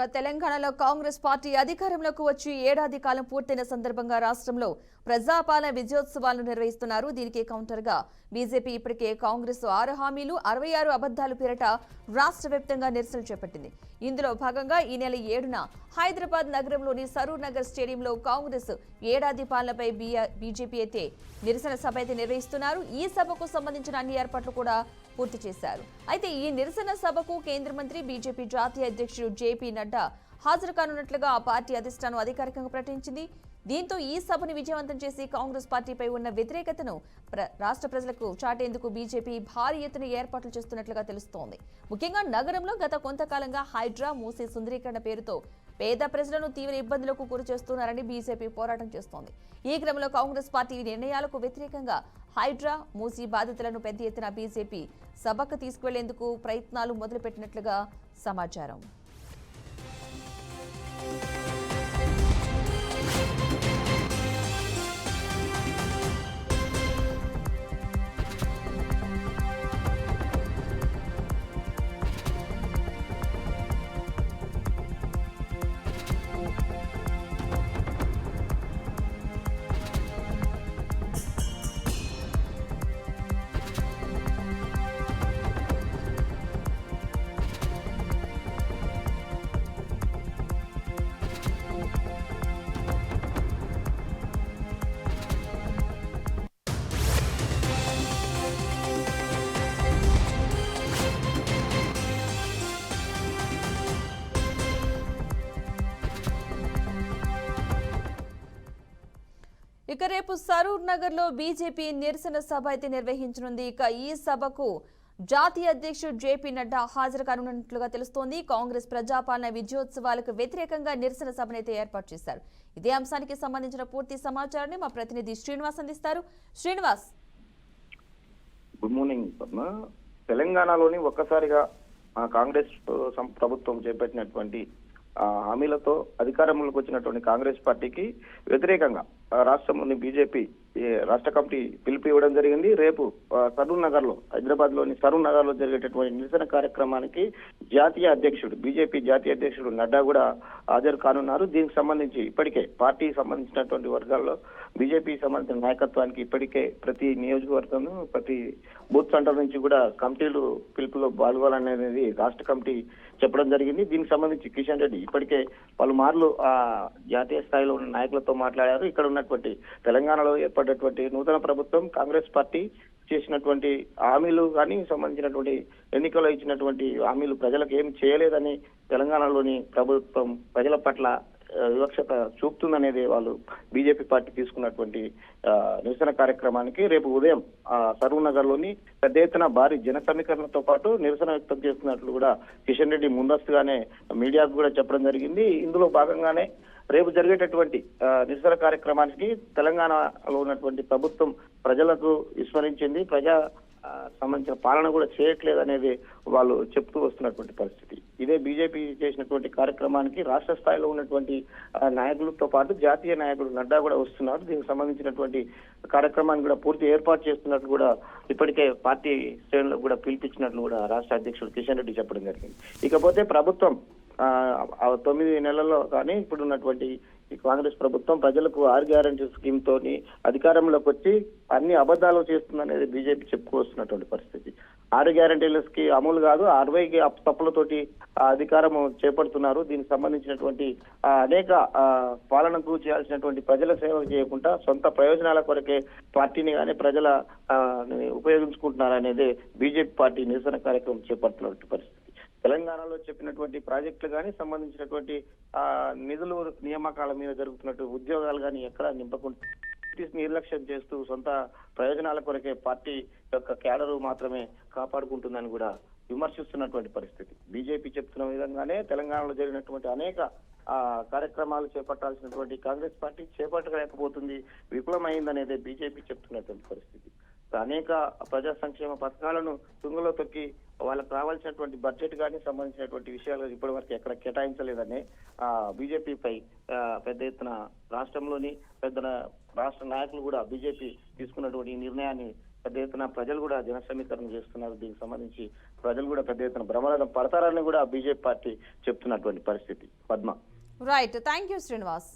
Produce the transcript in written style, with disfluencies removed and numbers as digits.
తెలంగాణలో కాంగ్రెస్ పార్టీ అధికారంలోకి వచ్చి ఏడాది కాలం పూర్తయిన సందర్భంగా రాష్ట్రంలో ప్రజాపాలన విజయోత్సవాలను నిర్వహిస్తున్నారు. దీనికి కౌంటర్గా బీజేపీ ఇప్పటికే కాంగ్రెస్ 6 హామీలు 66 అబద్దాలు పేరిట రాష్ట్ర వ్యాప్తంగా నిరసనలు చేపట్టింది. ఇందులో భాగంగా ఈ నెల 7న హైదరాబాద్ నగరంలోని సరూర్ నగర్ స్టేడియంలో కాంగ్రెస్ ఏడాది పాలనపై బీజేపీ అయితే నిరసన సభ అయితే నిర్వహిస్తున్నారు. ఈ సభకు సంబంధించిన అన్ని ఏర్పాట్లు కూడా పూర్తి చేశారు. అయితే ఈ నిరసన సభకు కేంద్ర మంత్రి బీజేపీ జాతీయ అధ్యక్షుడు జేపీ నడ్డా హాజరు కానున్నట్లుగా ఆ పార్టీ అధిష్టానం అధికారికంగా ప్రకటించింది. దీంతో ఈ సభను విజయవంతం చేసి కాంగ్రెస్ పార్టీపై ఉన్న వ్యతిరేకతను రాష్ట్ర ప్రజలకు చాటేందుకు బీజేపీ భారీ ఎత్తున ఏర్పాట్లు చేస్తున్నట్లుగా తెలుస్తోంది. ముఖ్యంగా నగరంలో గత కొంతకాలంగా హైడ్రా మూసీ సుందరీకరణ పేరుతో పేద ప్రజలను తీవ్ర ఇబ్బందులకు గురి చేస్తున్నారని బీజేపీ పోరాటం చేస్తోంది. ఈ క్రమంలో కాంగ్రెస్ పార్టీ నిర్ణయాలకు వ్యతిరేకంగా హైడ్రా మూసీ బాధితులను పెద్ద ఎత్తున బీజేపీ సభకు తీసుకువెళ్లేందుకు ప్రయత్నాలు మొదలుపెట్టినట్లుగా సమాచారం. ఇక రేపు సరూర్ నగర్ లో బీజేపీ నిరసన సభ అయితే నిర్వహించనుంది. ఇక ఈ సభకు జాతీయ అధ్యక్షుడు జేపీ నడ్డా హాజరు కానున్నట్లుగా తెలుస్తోంది. కాంగ్రెస్ ప్రజాపాలన విజయోత్సవాలకు వ్యతిరేకంగా నిరసన సభనైతే ఏర్పాటు చేశారు. ఇదే అంశానికి సంబంధించిన పూర్తి సమాచారాన్ని మా ప్రతినిధి శ్రీనివాస్ అందిస్తారు. Srinivas, good morning Padma. తెలంగాణలోని ఒక్కసారిగా కాంగ్రెస్ ప్రభుత్వం చేపట్టినటువంటి హామీలతో అధికారంలోకి వచ్చినటువంటి కాంగ్రెస్ పార్టీకి వ్యతిరేకంగా రాష్ట్రంలోని బీజేపీ రాష్ట్ర కమిటీ పిలుపు ఇవ్వడం జరిగింది. రేపు సరూర్ నగర్ లో, హైదరాబాద్ లోని సరూర్ నగర్ లో జరిగేటటువంటి నిరసన కార్యక్రమానికి బీజేపీ జాతీయ అధ్యక్షుడు నడ్డా కూడా హాజరు కానున్నారు. దీనికి సంబంధించి ఇప్పటికే పార్టీకి సంబంధించినటువంటి వర్గాల్లో బీజేపీకి సంబంధించిన నాయకత్వానికి ఇప్పటికే ప్రతి నియోజకవర్గం, ప్రతి బూత్ సెంటర్ నుంచి కూడా కమిటీలు పిలుపులో పాల్గొనాలనేది రాష్ట్ర కమిటీ చెప్పడం జరిగింది. దీనికి సంబంధించి కిషన్ రెడ్డి ఇప్పటికే పలుమార్లు జాతీయ స్థాయిలో ఉన్న నాయకులతో మాట్లాడారు. ఇక్కడ ఉన్నటువంటి తెలంగాణలో ఏర్పడినటువంటి నూతన ప్రభుత్వం కాంగ్రెస్ పార్టీ చేసినటువంటి హామీలు కానీ సంబంధించినటువంటి ఎన్నికల్లో ఇచ్చినటువంటి హామీలు ప్రజలకు ఏం చేయలేదని తెలంగాణలోని ప్రభుత్వం ప్రజల పట్ల వివక్షత చూపుతుందనేది వాళ్ళు బీజేపీ పార్టీ తీసుకున్నటువంటి నిరసన కార్యక్రమానికి రేపు ఉదయం సరూర్ నగర్ లోని పెద్ద ఎత్తున భారీ జన సమీకరణతో పాటు నిరసన వ్యక్తం చేస్తున్నట్లు కూడా కిషన్ రెడ్డి ముందస్తుగానే మీడియాకు కూడా చెప్పడం జరిగింది. ఇందులో భాగంగానే రేపు జరిగేటటువంటి నిరసన కార్యక్రమానికి తెలంగాణలో ఉన్నటువంటి ప్రభుత్వం ప్రజలకు విస్మరించింది, సంబంధించిన పాలన కూడా చేయట్లేదు అనేది వాళ్ళు చెప్తూ వస్తున్నటువంటి పరిస్థితి. ఇదే బీజేపీ చేసినటువంటి కార్యక్రమానికి రాష్ట్ర స్థాయిలో ఉన్నటువంటి నాయకులతో పాటు జాతీయ నాయకుడు నడ్డా కూడా వస్తున్నారు. దీనికి సంబంధించినటువంటి కార్యక్రమాన్ని కూడా పూర్తి ఏర్పాటు చేస్తున్నట్లు కూడా ఇప్పటికే పార్టీ శ్రేణులకు కూడా పిలిపించినట్లు కూడా రాష్ట్ర అధ్యక్షుడు కిషన్ రెడ్డి చెప్పడం జరిగింది. ఇకపోతే ప్రభుత్వం 9 నెలల్లో కానీ ఇప్పుడున్నటువంటి ఈ కాంగ్రెస్ ప్రభుత్వం ప్రజలకు 6 గ్యారంటీ స్కీమ్ తోని అధికారంలోకి వచ్చి అన్ని అబద్ధాలు చేస్తుందనేది బీజేపీ చెప్పుకొస్తున్నటువంటి పరిస్థితి. 6 గ్యారంటీలకి అమలు కాదు, 60 తప్పులతోటి అధికారం చేపడుతున్నారు. దీనికి సంబంధించినటువంటి అనేక పాలనకు చేయాల్సినటువంటి ప్రజల సేవ చేయకుండా సొంత ప్రయోజనాల కొరకే పార్టీని కానీ ప్రజల ఉపయోగించుకుంటున్నారనేది బీజేపీ పార్టీ నిరసన కార్యక్రమం చేపడుతున్నటువంటి పరిస్థితి. తెలంగాణలో చెప్పినటువంటి ప్రాజెక్టులు కానీ సంబంధించినటువంటి నిధులు నియామకాల మీద జరుగుతున్నట్టు ఉద్యోగాలు కానీ ఎక్కడా నింపకుండా నిర్లక్ష్యం చేస్తూ సొంత ప్రయోజనాల కొరకే పార్టీ యొక్క క్యాడరు మాత్రమే కాపాడుకుంటుందని కూడా విమర్శిస్తున్నటువంటి పరిస్థితి. బీజేపీ చెప్తున్న విధంగానే తెలంగాణలో జరిగినటువంటి అనేక కార్యక్రమాలు చేపట్టాల్సినటువంటి కాంగ్రెస్ పార్టీ చేపట్టలేకపోతుంది, విఫలమైందనేదే బీజేపీ చెప్తున్నటువంటి పరిస్థితి. అనేక ప్రజా సంక్షేమ పథకాలను తుంగలో తొక్కి వాళ్ళకు రావాల్సినటువంటి బడ్జెట్ కానీ సంబంధించినటువంటి విషయాలు ఇప్పటి వరకు ఎక్కడ కేటాయించలేదని బీజేపీపై పెద్ద ఎత్తున రాష్ట్రంలోని రాష్ట్ర నాయకులు కూడా బీజేపీ తీసుకున్నటువంటి నిర్ణయాన్ని పెద్ద ఎత్తున ప్రజలు కూడా జన సమీకరణ చేస్తున్నారు. దీనికి సంబంధించి ప్రజలు కూడా పెద్ద ఎత్తున బ్రహ్మరథం పడతారని కూడా బీజేపీ పార్టీ చెప్తున్నటువంటి పరిస్థితి. Padma. Right, thank you Srinivas.